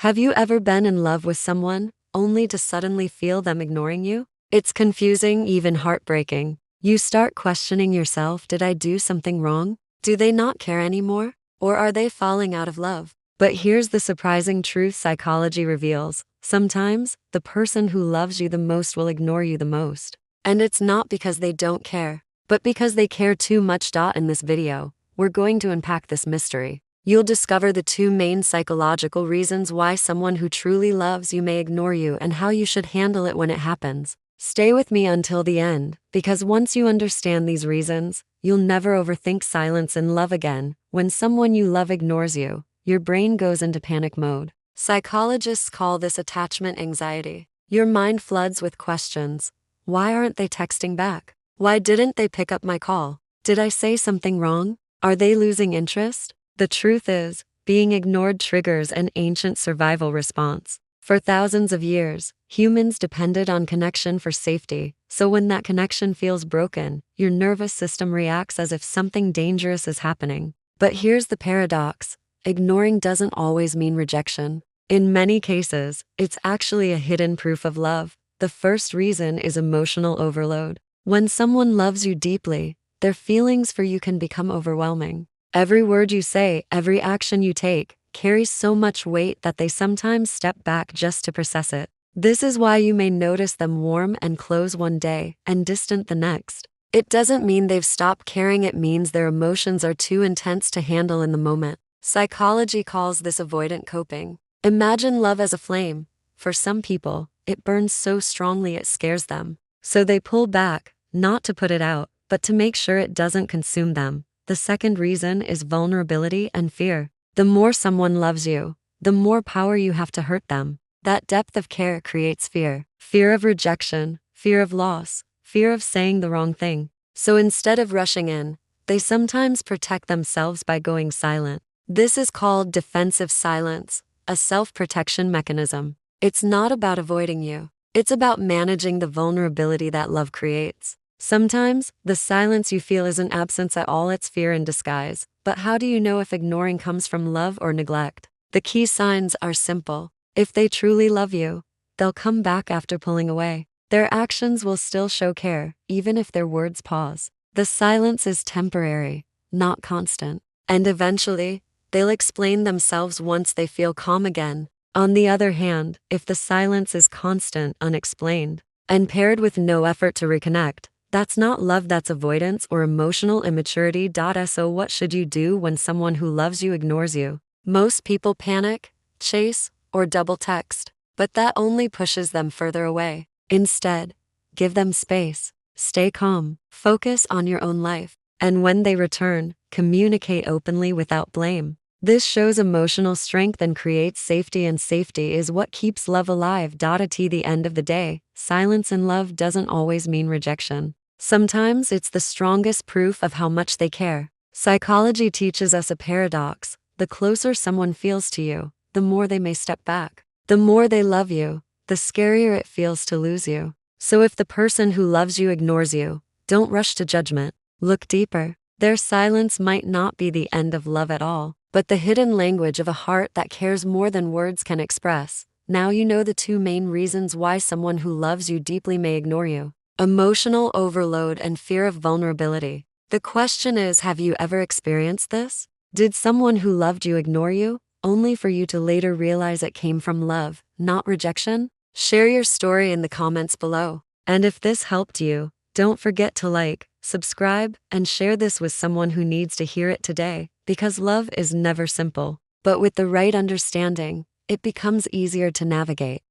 Have you ever been in love with someone, only to suddenly feel them ignoring you? It's confusing, even heartbreaking. You start questioning yourself, did I do something wrong? Do they not care anymore? Or are they falling out of love? But here's the surprising truth psychology reveals. Sometimes, the person who loves you the most will ignore you the most. And it's not because they don't care, but because they care too much. In this video, we're going to unpack this mystery. You'll discover the two main psychological reasons why someone who truly loves you may ignore you and how you should handle it when it happens. Stay with me until the end, because once you understand these reasons, you'll never overthink silence in love again. When someone you love ignores you, your brain goes into panic mode. Psychologists call this attachment anxiety. Your mind floods with questions. Why aren't they texting back? Why didn't they pick up my call? Did I say something wrong? Are they losing interest? The truth is, being ignored triggers an ancient survival response. For thousands of years, humans depended on connection for safety, so when that connection feels broken, your nervous system reacts as if something dangerous is happening. But here's the paradox: ignoring doesn't always mean rejection. In many cases, it's actually a hidden proof of love. The first reason is emotional overload. When someone loves you deeply, their feelings for you can become overwhelming. Every word you say, every action you take, carries so much weight that they sometimes step back just to process it. This is why you may notice them warm and close one day and distant the next. It doesn't mean they've stopped caring, it means their emotions are too intense to handle in the moment. Psychology calls this avoidant coping. Imagine love as a flame. For some people, it burns so strongly it scares them. So they pull back, not to put it out, but to make sure it doesn't consume them. The second reason is vulnerability and fear. The more someone loves you, the more power you have to hurt them. That depth of care creates fear. Fear of rejection, fear of loss, fear of saying the wrong thing. So instead of rushing in, they sometimes protect themselves by going silent. This is called defensive silence, a self-protection mechanism. It's not about avoiding you. It's about managing the vulnerability that love creates. Sometimes, the silence you feel isn't absence at all, it's fear in disguise. But how do you know if ignoring comes from love or neglect? The key signs are simple. If they truly love you, they'll come back after pulling away. Their actions will still show care, even if their words pause. The silence is temporary, not constant. And eventually, they'll explain themselves once they feel calm again. On the other hand, if the silence is constant, unexplained, and paired with no effort to reconnect, that's not love, that's avoidance or emotional immaturity. So what should you do when someone who loves you ignores you? Most people panic, chase, or double text, but that only pushes them further away. Instead, give them space, stay calm, focus on your own life, and when they return, communicate openly without blame. This shows emotional strength and creates safety, and safety is what keeps love alive. At the end of the day, silence in love doesn't always mean rejection. Sometimes it's the strongest proof of how much they care. Psychology teaches us a paradox. The closer someone feels to you, the more they may step back. The more they love you, the scarier it feels to lose you. So if the person who loves you ignores you, don't rush to judgment. Look deeper. Their silence might not be the end of love at all, but the hidden language of a heart that cares more than words can express. Now you know the two main reasons why someone who loves you deeply may ignore you: emotional overload and fear of vulnerability. The question is, have you ever experienced this? Did someone who loved you ignore you, only for you to later realize it came from love, not rejection? Share your story in the comments below. And if this helped you, don't forget to like, subscribe, and share this with someone who needs to hear it today, because love is never simple, but with the right understanding, it becomes easier to navigate.